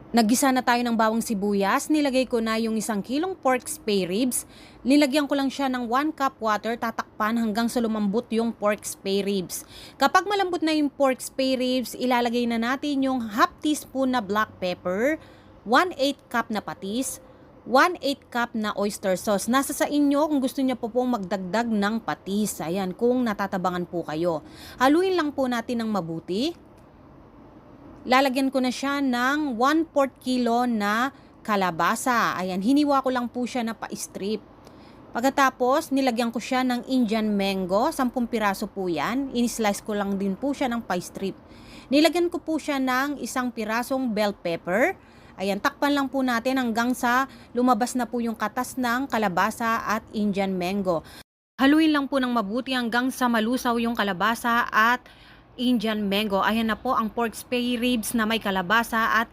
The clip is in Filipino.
Naggisa na tayo ng bawang sibuyas, nilagay ko na yung 1 kilong pork spare ribs. Nilagyan ko lang siya ng 1 cup water, tatakpan hanggang sa lumambot yung pork spare ribs. Kapag malambot na yung pork spare ribs, ilalagay na natin yung half teaspoon na black pepper, 1/8 cup na patis, 1/8 cup na oyster sauce. Nasa sa inyo kung gusto niyo po pong magdagdag ng patis. Ayan, kung natatabangan po kayo. Haluin lang po natin ng mabuti. Lalagyan ko na siya ng 1/4 kilo na kalabasa. Ayan, hiniwa ko lang po siya na pa-strip. Pagkatapos, nilagyan ko siya ng Indian mango, 10 piraso po yan. In-slice ko lang din po siya ng pa-strip. Nilagyan ko po siya ng 1 pirasong bell pepper. Ayan, takpan lang po natin hanggang sa lumabas na po yung katas ng kalabasa at Indian mango. Haluin lang po ng mabuti hanggang sa malusaw yung kalabasa at Indian mango. Ayan na po ang pork spare ribs na may kalabasa at